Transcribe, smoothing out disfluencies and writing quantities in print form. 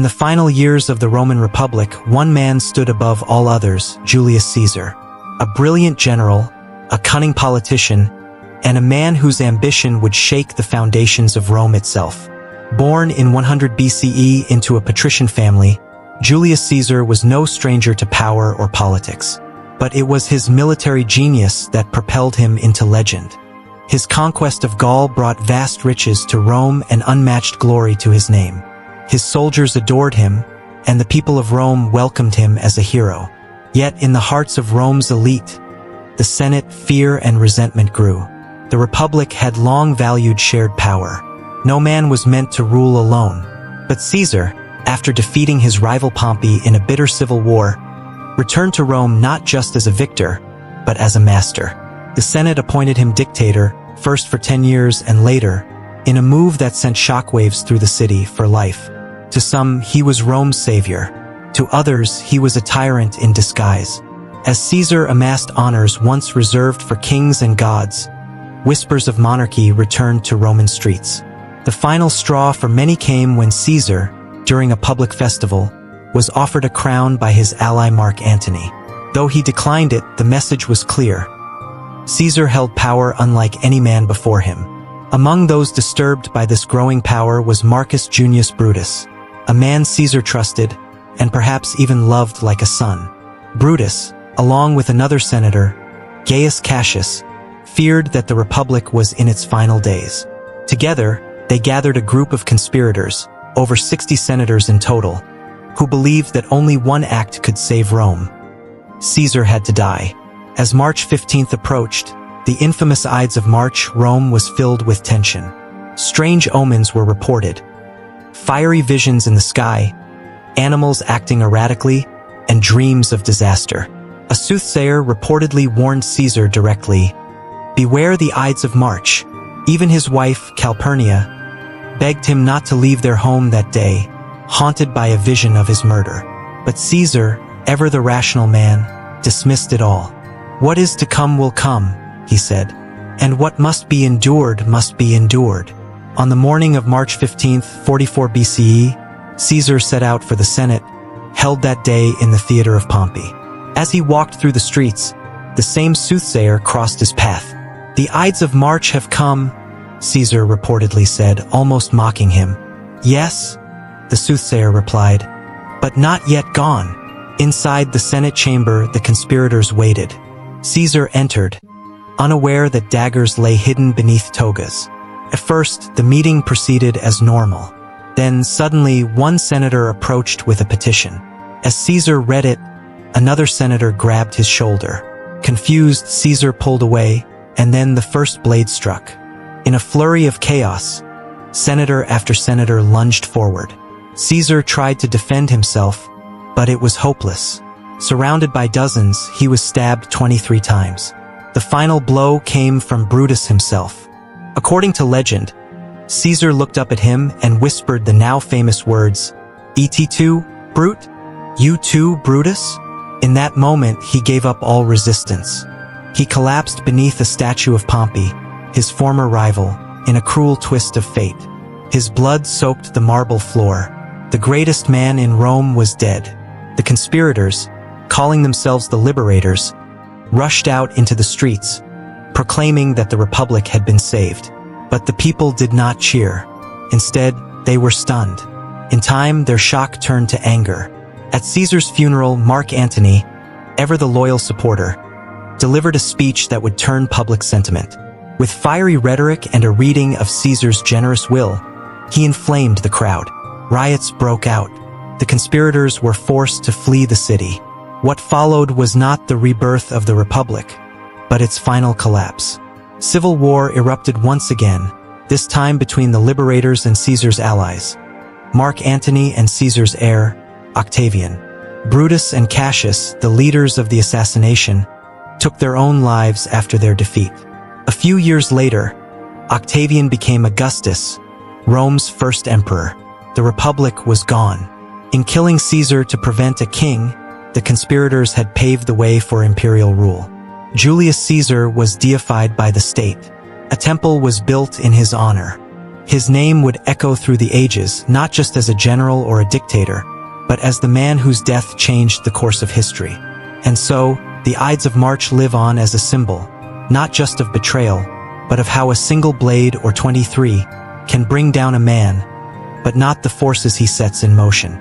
In the final years of the Roman Republic, one man stood above all others, Julius Caesar. A brilliant general, a cunning politician, and a man whose ambition would shake the foundations of Rome itself. Born in 100 BCE into a patrician family, Julius Caesar was no stranger to power or politics. But it was his military genius that propelled him into legend. His conquest of Gaul brought vast riches to Rome and unmatched glory to his name. His soldiers adored him, and the people of Rome welcomed him as a hero. Yet in the hearts of Rome's elite, the Senate, fear and resentment grew. The Republic had long valued shared power. No man was meant to rule alone. But Caesar, after defeating his rival Pompey in a bitter civil war, returned to Rome not just as a victor, but as a master. The Senate appointed him dictator, first for 10 years and later, in a move that sent shockwaves through the city for life. To some, he was Rome's savior. To others, he was a tyrant in disguise. As Caesar amassed honors once reserved for kings and gods, whispers of monarchy returned to Roman streets. The final straw for many came when Caesar, during a public festival, was offered a crown by his ally Mark Antony. Though he declined it, the message was clear. Caesar held power unlike any man before him. Among those disturbed by this growing power was Marcus Junius Brutus, a man Caesar trusted and perhaps even loved like a son. Brutus, along with another senator, Gaius Cassius, feared that the Republic was in its final days. Together, they gathered a group of conspirators, over 60 senators in total, who believed that only one act could save Rome. Caesar had to die. As March 15th approached, the infamous Ides of March, Rome was filled with tension. Strange omens were reported. Fiery visions in the sky, animals acting erratically, and dreams of disaster. A soothsayer reportedly warned Caesar directly, "Beware the Ides of March." Even his wife, Calpurnia, begged him not to leave their home that day, haunted by a vision of his murder. But Caesar, ever the rational man, dismissed it all. "What is to come will come," he said, "and what must be endured must be endured." On the morning of March 15th, 44 BCE, Caesar set out for the Senate, held that day in the theater of Pompey. As he walked through the streets, the same soothsayer crossed his path. "The Ides of March have come," Caesar reportedly said, almost mocking him. "Yes," the soothsayer replied, "but not yet gone." Inside the Senate chamber, the conspirators waited. Caesar entered, unaware that daggers lay hidden beneath togas. At first, the meeting proceeded as normal. Then, suddenly, one senator approached with a petition. As Caesar read it, another senator grabbed his shoulder. Confused, Caesar pulled away, and then the first blade struck. In a flurry of chaos, senator after senator lunged forward. Caesar tried to defend himself, but it was hopeless. Surrounded by dozens, he was stabbed 23 times. The final blow came from Brutus himself. According to legend, Caesar looked up at him and whispered the now famous words, "Et tu, Brute? You too, Brutus?" In that moment, he gave up all resistance. He collapsed beneath a statue of Pompey, his former rival, in a cruel twist of fate. His blood soaked the marble floor. The greatest man in Rome was dead. The conspirators, calling themselves the Liberators, rushed out into the streets, proclaiming that the Republic had been saved. But the people did not cheer. Instead, they were stunned. In time, their shock turned to anger. At Caesar's funeral, Mark Antony, ever the loyal supporter, delivered a speech that would turn public sentiment. With fiery rhetoric and a reading of Caesar's generous will, he inflamed the crowd. Riots broke out. The conspirators were forced to flee the city. What followed was not the rebirth of the Republic, but its final collapse. Civil war erupted once again, this time between the Liberators and Caesar's allies, Mark Antony and Caesar's heir, Octavian. Brutus and Cassius, the leaders of the Assassination, took their own lives after their defeat. A few years later, Octavian became Augustus, Rome's first emperor. The Republic was gone. In killing Caesar to prevent a king, the conspirators had paved the way for imperial rule. Julius Caesar was deified by the state. A temple was built in his honor. His name would echo through the ages, not just as a general or a dictator, but as the man whose death changed the course of history. And so, the Ides of March live on as a symbol, not just of betrayal, but of how a single blade or 23 can bring down a man, but not the forces he sets in motion.